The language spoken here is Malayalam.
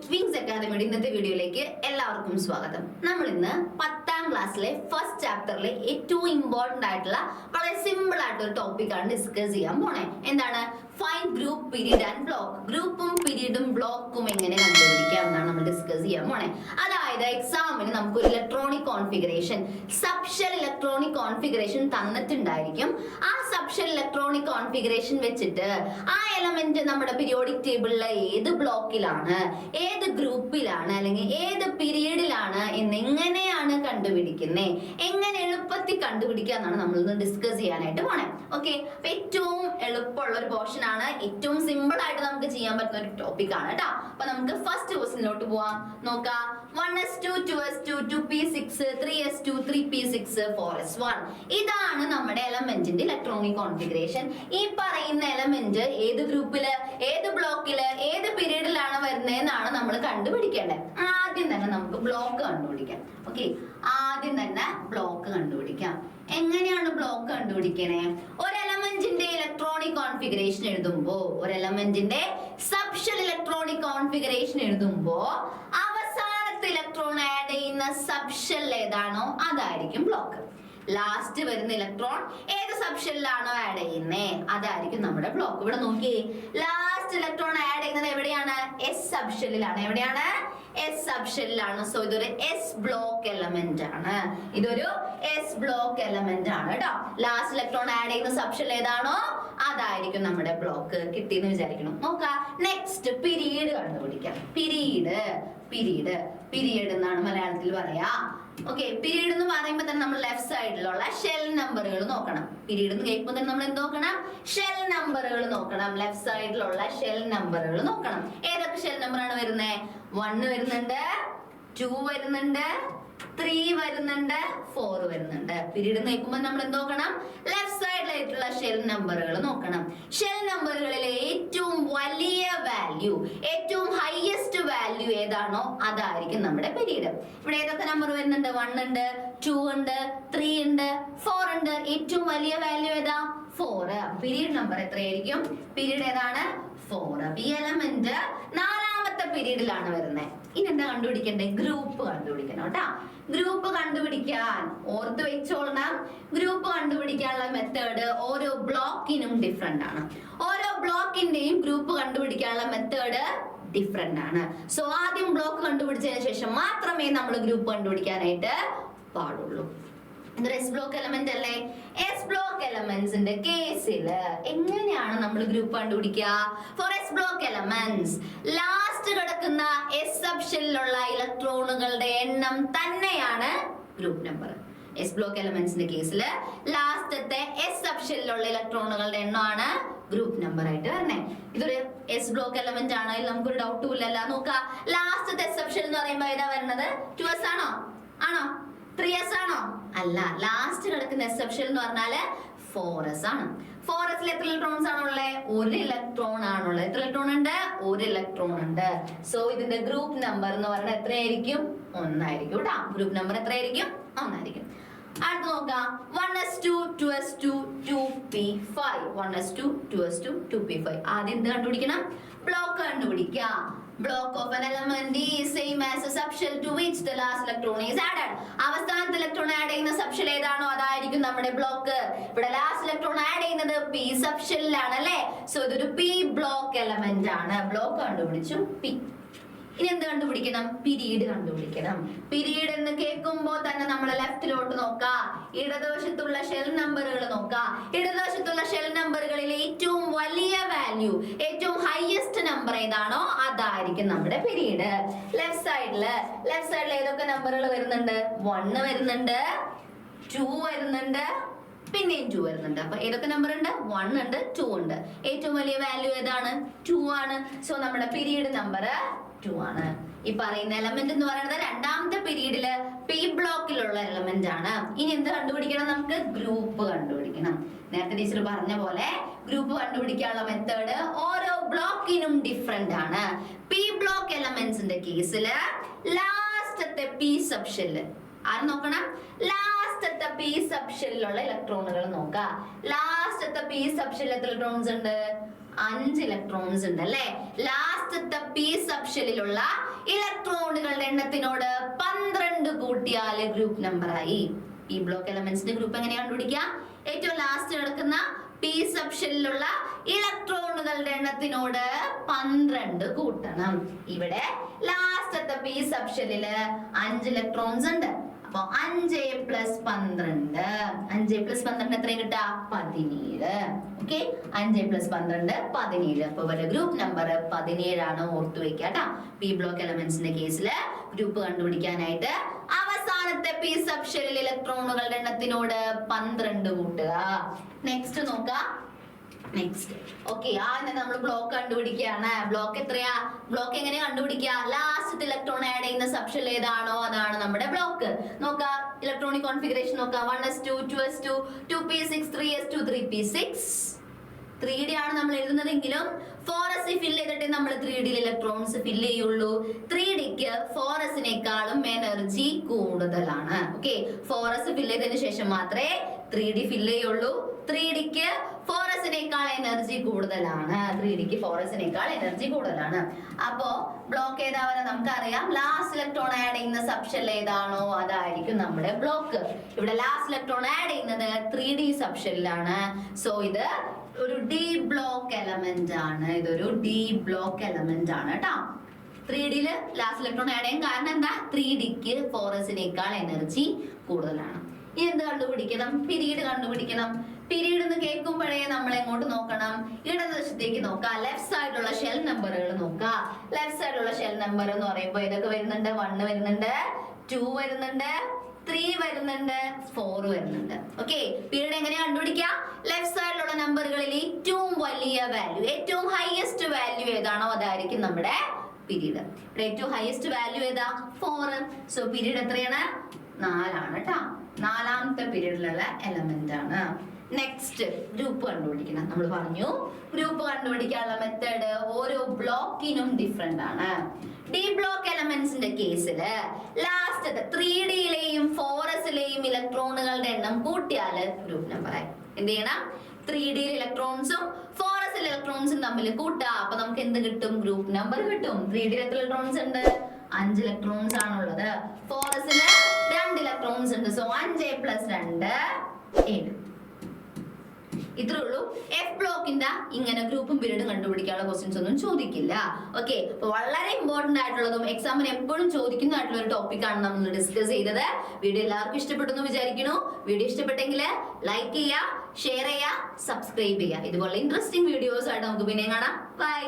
ട്വിങ്സ് അക്കാദമിയുടെ ഇന്നത്തെ വീഡിയോയിലേക്ക് എല്ലാവർക്കും സ്വാഗതം. നമ്മൾ ഇന്ന് 10ാം ക്ലാസ്സിലെ ഫസ്റ്റ് ചാപ്റ്ററിലെ ഏറ്റവും ഇമ്പോർട്ടന്റ് ആയിട്ടുള്ള വളരെ സിമ്പിൾ ആയിട്ടുള്ള ടോപ്പിക്കാണ് ഡിസ്കസ് ചെയ്യാൻ പോണേ. എന്താണ്? Find group, period and block. ഗ്രൂപ്പും പീരീഡും ബ്ലോക്കും എങ്ങനെ കണ്ടുപിടിക്കാം എന്നാണ് നമ്മൾ ഡിസ്കസ് ചെയ്യാൻ പോണേ. അതായത് എക്സാമിന് നമുക്ക് ഒരു electronic configuration, subshell electronic configuration തന്നിട്ടുണ്ടായിരിക്കും. ആ സബ്ഷെൽ ഇലക്ട്രോണിക് കോൺഫിഗറേഷൻ വെച്ചിട്ട് ആ എലമെന്റ് നമ്മുടെ പീരിയോഡിക് ടേബിളിലെ ഏത് ബ്ലോക്കിലാണ്, ഏത് ഗ്രൂപ്പിലാണ്, അല്ലെങ്കിൽ ഏത് പീരീഡിലാണ് എന്നെങ്ങനെയാണ് കണ്ടുപിടിക്കുന്നത്, എങ്ങനെ എളുപ്പത്തിൽ കണ്ടുപിടിക്കുക എന്നാണ് നമ്മൾ ഇന്ന് ഡിസ്കസ് ചെയ്യാനായിട്ട് പോണേ. ഓക്കെ, അപ്പൊ ഏറ്റവും എളുപ്പമുള്ള ഒരു പോർഷൻ ആണ്, ഏറ്റവും സിമ്പിൾ ആയിട്ട് നമുക്ക് ചെയ്യാൻ പറ്റുന്ന ഒരു ടോപ്പിക് ആണ് കേട്ടോ. അപ്പൊ നമുക്ക് ഫസ്റ്റ് ക്വസ്റ്റ്യനിലോട്ട് പോവാം. നോക്കാം. 1s2 2s2 2p6 3s2 3p6 4s1. ഇതാണ് നമ്മുടെ എലമെന്റിന്റെ ഇലക്ട്രോണിക് കോൺഫിഗറേഷൻ. ഈ പറയുന്ന എലമെന്റ് ഏത് ഗ്രൂപ്പില്, ഏത് ബ്ലോക്കില്, ഏത് പീരീഡിലാണ് വരുന്നതെന്നാണ് നമ്മൾ കണ്ടുപിടിക്കേണ്ടത്. ആദ്യം തന്നെ നമുക്ക് ബ്ലോക്ക് കണ്ടുപിടിക്കാം. ഓക്കെ, ആദ്യം തന്നെ ബ്ലോക്ക് കണ്ടുപിടിക്കാം. എങ്ങനെയാണ് ബ്ലോക്ക് കണ്ടുപിടിക്കണേ? ഒരു എലമെന്റിന്റെ ഇലക്ട്രോണിക് കോൺഫിഗറേഷൻ എഴുതുമ്പോ, ഒരു എലമെന്റിന്റെ സബ്ഷെൽ ഇലക്ട്രോണിക് കോൺഫിഗറേഷൻ എഴുതുമ്പോ അവസാനത്തെ ഇലക്ട്രോൺ ആഡ് ചെയ്യുന്ന സബ്ഷെൽ ഏതാണോ അതായിരിക്കും ബ്ലോക്ക്. ലാസ്റ്റ് വരുന്ന ഇലക്ട്രോൺ ഏത് സബ്ഷെല്ലിലാണോ ആഡ് ചെയ്യുന്നേ അതായിരിക്കും നമ്മുടെ ബ്ലോക്ക്. ഇവിടെ നോക്കിയേ, ലാസ്റ്റ് ഇലക്ട്രോൺ ആഡ് ചെയ്യുന്നത് എവിടെയാണ്? എസ് സബ്ഷെല്ലിലാണ്. എവിടെയാണ്? എസ് സബ്ഷെല്ലിലാണ്. സോ ഇതൊരു എസ് ബ്ലോക്ക് എലമെന്റ് ആണ്. ഇതൊരു എസ് ബ്ലോക്ക് എലമെന്റ് ആണ് കേട്ടോ. ലാസ്റ്റ് ഇലക്ട്രോൺ ആഡ് ചെയ്യുന്ന സബ്ഷെൽ ഏതാണോ അതായിരിക്കും നമ്മുടെ ബ്ലോക്ക്. കിട്ടിയെന്ന് വിചാരിക്കണം. നോക്കാം. നെക്സ്റ്റ് പീരീഡ് കണ്ടുപിടിക്കാം. പീരീഡ് എന്നാണ് മലയാളത്തിൽ പറയാ. ഓക്കെ, പീരീഡ് എന്ന് പറയുമ്പോൾ തന്നെ നമ്മൾ ലെഫ്റ്റ് സൈഡിലുള്ള ഷെൽ നമ്പറുകൾ നോക്കണം. പീരീഡ് എന്ന് കേൾക്കുമ്പോൾ തന്നെ നമ്മൾ എന്ത് നോക്കണം? ഷെൽ നമ്പറുകൾ നോക്കണം. ലെഫ്റ്റ് സൈഡിലുള്ള ഷെൽ നമ്പറുകൾ നോക്കണം. ഏതൊക്കെ ഷെൽ നമ്പർ ആണ് വരുന്നത്? 1 വരുന്നുണ്ട്, 2 വരുന്നുണ്ട്, 3 വരുന്നുണ്ട്, 4 വരുന്നുണ്ട്. പീരീഡ് നോക്കുമ്പോൾ നമ്മൾ എന്ത് നോക്കണം? ലെഫ്റ്റ് സൈഡിലായിട്ടുള്ള ഷെൽ നമ്പറുകൾ നോക്കണം. ഷെൽ നമ്പറുകളിലെ ഏറ്റവും വലിയ വാല്യൂ, ഏറ്റവും ഹൈയസ്റ്റ് വാല്യൂ ഏതാണോ അതായിരിക്കും നമ്മുടെ പീരീഡ്. ഇവിടെ ഏതൊക്കെ നമ്പർ വരുന്നുണ്ട്? 1 ഉണ്ട്, 2 ഉണ്ട്, 3 ഉണ്ട്, 4 ഉണ്ട്. ഏറ്റവും വലിയ വാല്യൂ ഏതാ? 4. പീരീഡ് നമ്പർ എത്രയായിരിക്കും? പീരീഡ് ഏതാണ്? 4. ഈ എലമെന്റ് നാലാമത്തെ പീരീഡിലാണ് വരുന്നത്. ഇനി എന്താ കണ്ടുപിടിക്കണ്ടേ? ഗ്രൂപ്പ് കണ്ടുപിടിക്കണം കേട്ടാ. ഗ്രൂപ്പ് കണ്ടുപിടിക്കാൻ ഓർത്ത് വെച്ചോളണം. ഗ്രൂപ്പ് കണ്ടുപിടിക്കാനുള്ള മെത്തേഡ് ഓരോ ബ്ലോക്കിനും ഡിഫറെന്റ് ആണ്. ഓരോ ബ്ലോക്കിന്റെയും ഗ്രൂപ്പ് കണ്ടുപിടിക്കാനുള്ള മെത്തേഡ് ഡിഫറെന്റ് ആണ്. സോ ആദ്യം ബ്ലോക്ക് കണ്ടുപിടിച്ചതിന് ശേഷം മാത്രമേ നമ്മൾ ഗ്രൂപ്പ് കണ്ടുപിടിക്കാനായിട്ട് പാടുള്ളൂ. ഇതൊരു എസ് ബ്ലോക്ക് എലമെന്റ് അല്ലേ? എസ് ബ്ലോക്ക് എലമെന്റ്സിന്റെ കേസിൽ എങ്ങനെയാണ് നമ്മൾ ഗ്രൂപ്പ് കണ്ടുപിടിക്കുക? For S block elements last കിടക്കുന്ന എസ് സബ്ഷെല്ലിലുള്ള ഇലക്ട്രോണുകളുടെ എണ്ണം തന്നെയാണ് ഗ്രൂപ്പ് നമ്പർ. എസ് ബ്ലോക്ക് എലമെന്റ്സിന്റെ കേസിൽ ലാസ്റ്റത്തെ എസ് സബ്ഷെല്ലിലുള്ള ഇലക്ട്രോണുകളുടെ എണ്ണമാണ് ഗ്രൂപ്പ് നമ്പർ ആയിട്ട് വരണേ. ഇതൊരു എസ് ബ്ലോക്ക് എലമെന്റ് ആണ്, അതിൽ നമുക്കൊരു ഡൗട്ടും ഇല്ലല്ലോ. നോക്കാം. ലാസ്റ്റത്തെ എസ് സബ്ഷെൽ എന്ന് പറയുമ്പോൾ ഏതാ വരുന്നത്? 2s ആണോ? 3s ആണോ? അല്ല. ലാസ്റ്റ് കിടക്കുന്ന എസ് സബ്ഷെൽ എന്ന് പറഞ്ഞാല് 4s ആണ്. 4sൽ എത്ര ഇലക്ട്രോൺസ് ആണുള്ളത്? 1 ഇലക്ട്രോൺ ആണുള്ളത്. എത്ര ഇലക്ട്രോൺ ഉണ്ട്? 1 ഇലക്ട്രോൺ ഉണ്ട്. സോ ഇതിന്റെ ഗ്രൂപ്പ് നമ്പർ എന്ന് പറയുന്നത് എത്രയായിരിക്കും? 1 ആയിരിക്കും കേട്ടോ. ഗ്രൂപ്പ് നമ്പർ എത്രയായിരിക്കും? 1 ആയിരിക്കും. അടുത്ത് നോക്കാം. 1s2 2s2 2p5. 1s2 2s2 2p5. ആദ്യം എന്ത് കണ്ടുപിടിക്കണം? ബ്ലോക്ക് കണ്ടുപിടിക്കാം. Block of an element is same as a subshell to which the last electron is added. അവസാനത്തെ ഇലക്ട്രോൺ ആഡ് ചെയ്യുന്ന സബ്ഷെൽ ഏതാണോ അതായിരിക്കും നമ്മുടെ ബ്ലോക്ക്. ഇവിടെ ലാസ്റ്റ് ഇലക്ട്രോൺ ആഡ് ചെയ്യുന്നത് പി സബ്ഷെല്ലിലാണ് അല്ലേ? സോ ഇതൊരു പി ബ്ലോക്ക് എലമെന്റ് ആണ്. ബ്ലോക്ക് കണ്ടുപിടിച്ചു പി. ഇനി എന്ത് കണ്ടുപിടിക്കണം? പീരീഡ് കണ്ടുപിടിക്കണം. പീരീഡ് എന്ന് കേൾക്കുമ്പോൾ തന്നെ നമ്മൾ ലെഫ്റ്റിലോട്ട് നോക്കാം. ഇടതുവശത്തുള്ള ഷെൽ നമ്പറുകൾ നോക്കാം. ഇടതുവശത്തുള്ള ഷെൽ നമ്പറുകളിൽ ഏറ്റവും വലിയ വാല്യൂ, ഏറ്റവും ഹൈയസ്റ്റ് നമ്പർ ഏതാണോ അതായിരിക്കും നമ്മുടെ പീരീഡ്. ലെഫ്റ്റ് സൈഡില് ഏതൊക്കെ നമ്പറുകൾ വരുന്നുണ്ട്? 1 വരുന്നുണ്ട്, 2 വരുന്നുണ്ട്, പിന്നെയും 2 വരുന്നുണ്ട്. അപ്പൊ ഏതൊക്കെ നമ്പർ ഉണ്ട്? 1 ഉണ്ട്, 2 ഉണ്ട്. ഏറ്റവും വലിയ വാല്യൂ ഏതാണ്? 2 ആണ്. സോ നമ്മുടെ പീരീഡ് നമ്പർ 2 ആണ്. ഈ പറയുന്ന എലമെന്റ് എന്ന് പറയുന്നത് രണ്ടാമത്തെ പീരീഡില് പി ബ്ലോക്കിലുള്ള എലമെന്റ് ആണ്. ഇനി എന്ത് കണ്ടുപിടിക്കണം? നമുക്ക് ഗ്രൂപ്പ് കണ്ടുപിടിക്കണം. നേരത്തെ ടീച്ചർ പറഞ്ഞ പോലെ ഗ്രൂപ്പ് കണ്ടുപിടിക്കാനുള്ള മെത്തേഡ് ഓരോ ബ്ലോക്കിനും ഡിഫറെന്റ് ആണ്. പി ബ്ലോക്ക് എലമെന്റ്സിന്റെ കേസില് ലാസ്റ്റത്തെ പി സബ്ഷെല്ല് ആര് നോക്കണം? ലാസ്റ്റത്തെ പി സബ്ഷെല്ലിലുള്ള ഇലക്ട്രോണുകൾ നോക്കാം. ലാസ്റ്റത്തെ പി സബ്ഷെല്ലിൽ എത്ര ഇലക്ട്രോൺസ് ഉണ്ട്? 5 ഇലക്ട്രോൺസ് ഉണ്ട് അല്ലെ. ലാസ്റ്റത്തെ പി സബ് ഷെല്ലിലുള്ള ഇലക്ട്രോണുകളുടെ എണ്ണത്തിനോട് 12 കൂട്ടിയാൽ ഗ്രൂപ്പ് നമ്പർ ആയി. ഈ ബ്ലോക്ക് എലമെന്റ്സിന്റെ ഗ്രൂപ്പ് എങ്ങനെയാ കണ്ടുപിടിക്കുക? ഏറ്റവും ലാസ്റ്റ് കിടക്കുന്ന പി സബ് ഷെല്ലിലുള്ള ഇലക്ട്രോണുകളുടെ എണ്ണത്തിനോട് 12 കൂട്ടണം. ഇവിടെ ലാസ്റ്റത്തെ പി സബ് ഷെല്ലില് 5 ഇലക്ട്രോൺസ് ഉണ്ട്. അപ്പൊ 5 + 12 5 + 12 എത്രയും കിട്ടാ? 17. ഓക്കെ, 5 + 12 17. അപ്പൊ ഇവിടെ ഗ്രൂപ്പ് നമ്പർ 17 ആണ്. ഓർത്തു വെക്കുക കേട്ടോ. പി ബ്ലോക്ക് എലമെന്റ്സിന്റെ കേസിൽ ഗ്രൂപ്പ് കണ്ടുപിടിക്കാനായിട്ട് അവസാനത്തെ പി സബ് ഷെല്ലിൽ ഇലക്ട്രോണുകളുടെ എണ്ണത്തിനോട് 12 കൂട്ടുക. നെക്സ്റ്റ് നോക്കാം. നെക്സ്റ്റ് ഓക്കെ, ആദ്യം നമ്മൾ ബ്ലോക്ക് കണ്ടുപിടിക്കുകയാണ്. ബ്ലോക്ക് എത്രയാ? ബ്ലോക്ക് എങ്ങനെ കണ്ടുപിടിക്കുക? ലാസ്റ്റ് ഇലക്ട്രോൺ ആഡ് ചെയ്യുന്ന സബ്ഷെൽ ഏതാണോ അതാണ് നമ്മുടെ ബ്ലോക്ക്. നോക്കാം ഇലക്ട്രോണിക് കോൺഫിഗറേഷൻ നോക്കാം. 1s2 2s2 2p6 3s2 3p6 3D ആണ് നമ്മൾ എഴുതുന്നതെങ്കിലും 4s ഫിൽ ചെയ്തിട്ട് നമ്മൾ 3D ഇലക്ട്രോൺസ് ഫിൽ ചെയ്യുള്ളൂ. 3Dക്ക് 4sനേക്കാളും എനർജി കൂടുതലാണ്. ഓക്കെ, 4s ഫിൽ ചെയ്തതിനു ശേഷം മാത്രമേ 3D ഫിൽ ചെയ്യുള്ളൂ. 3Dക്ക് 4sനേക്കാൾ എനർജി കൂടുതലാണ്. 3Dക്ക് 4sനേക്കാൾ എനർജി കൂടുതലാണ്. അപ്പോ ബ്ലോക്ക് ഏതാവരെ നമുക്കറിയാം. ലാസ്റ്റ് ഇലക്ട്രോൺ ആഡ് ചെയ്യുന്ന സബ്ഷെൽ ഏതാണോ അതായിരിക്കും നമ്മുടെ ബ്ലോക്ക്. ഇവിടെ ലാസ്റ്റ് ഇലക്ട്രോൺ ആഡ് ചെയ്യുന്നത് 3D സബ്ഷെല്ലാണ്. സോ ഇത് ഒരു ഡി ബ്ലോക്ക് എലമെന്റ് ആണ്. ഇതൊരു ഡി ബ്ലോക്ക് എലമെന്റ് ആണ് കേട്ടോ. 3Dയില് ലാസ്റ്റ് ഇലക്ട്രോൺ ആഡ് ചെയ്യാൻ കാരണം എന്താ? 3Dക്ക് 4sനേക്കാൾ എനർജി കൂടുതലാണ്. ഇനി എന്ത് കണ്ടുപിടിക്കണം? പീരീഡ് കണ്ടുപിടിക്കണം. പീരീഡ് എന്ന് കേൾക്കുമ്പോഴേ നമ്മൾ എങ്ങോട്ട് നോക്കണം? ഇടതുവശത്തേക്ക് നോക്കാം. ലെഫ്റ്റ് സൈഡിലുള്ള ഷെൽ നമ്പറുകൾ നോക്കാം. ലെഫ്റ്റ് സൈഡിലുള്ള ഷെൽ നമ്പർ എന്ന് പറയുമ്പോൾ ഇതൊക്കെ വരുന്നുണ്ട്. 1 വരുന്നുണ്ട്, 2 വരുന്നുണ്ട്, 3 വരുന്നുണ്ട്, 4 വരുന്നുണ്ട്. ഓക്കെ, പീരീഡ് എങ്ങനെയാ കണ്ടുപിടിക്കുക? ലെഫ്റ്റ് സൈഡിലുള്ള നമ്പറുകളിൽ ഏറ്റവും വലിയ വാല്യൂ, ഏറ്റവും ഹയസ്റ്റ് വാല്യൂ ഏതാണോ അതായിരിക്കും നമ്മുടെ പീരീഡ്. ഇവിടെ ഏറ്റവും ഹയസ്റ്റ് വാല്യൂ ഏതാ? 4. സോ പീരീഡ് എത്രയാണ്? 4 ആണ് കേട്ടോ. 4ാമത്തെ പീരീഡിലുള്ള എലമെന്റ് ആണ്. നെക്സ്റ്റ് ഗ്രൂപ്പ് കണ്ടുപിടിക്കണം. നമ്മൾ പറഞ്ഞു ഗ്രൂപ്പ് കണ്ടുപിടിക്കാനുള്ള മെത്തേഡ് ഓരോ ബ്ലോക്കിനും ഡിഫറെന്റ് ആണ്. ഡി ബ്ലോക്ക് എലമെന്റ്സിന്റെ കേസില് ലാസ്റ്റ് 3Dയിലെയും 4sലെയും ഇലക്ട്രോണുകളുടെ എണ്ണം കൂട്ടിയാൽ ഗ്രൂപ്പ് നമ്പർ ആയി. എന്ത് ചെയ്യണം? 3D ഇലക്ട്രോൺസും 4s ഇലക്ട്രോൺസും തമ്മിൽ കൂട്ടാ. അപ്പൊ നമുക്ക് എന്ത് കിട്ടും? ഗ്രൂപ്പ് നമ്പർ കിട്ടും. 3D എത്ര ഇലക്ട്രോൺസ് ഉണ്ട്? 5 ഇലക്ട്രോൺസ് ആണുള്ളത്. 4sന് 2 ഇലക്ട്രോൺസ് ഉണ്ട്. സോ 5 + 2 7. ഇത്രേ ഉള്ളൂ. എഫ് ബ്ലോക്കിന്റെ ഇങ്ങനെ ഗ്രൂപ്പും പീരീഡും കണ്ടുപിടിക്കാനുള്ള ക്വസ്റ്റ്യൻസ് ഒന്നും ചോദിക്കില്ല. ഓക്കെ, അപ്പൊ വളരെ ഇമ്പോർട്ടന്റ് ആയിട്ടുള്ളതും എക്സാമിന് എപ്പോഴും ചോദിക്കുന്നതായിട്ടുള്ള ഒരു ടോപ്പിക്കാണ് നമ്മൾ ഡിസ്കസ് ചെയ്തത്. വീഡിയോ എല്ലാവർക്കും ഇഷ്ടപ്പെട്ടെന്ന് വിചാരിക്കുന്നു. വീഡിയോ ഇഷ്ടപ്പെട്ടെങ്കിൽ ലൈക്ക് ചെയ്യുക, ഷെയർ ചെയ്യുക, സബ്സ്ക്രൈബ് ചെയ്യുക. ഇതുപോലെ ഇൻട്രസ്റ്റിംഗ് വീഡിയോസ് ആയിട്ട് നമുക്ക് പിന്നെ കാണാം. ബൈ.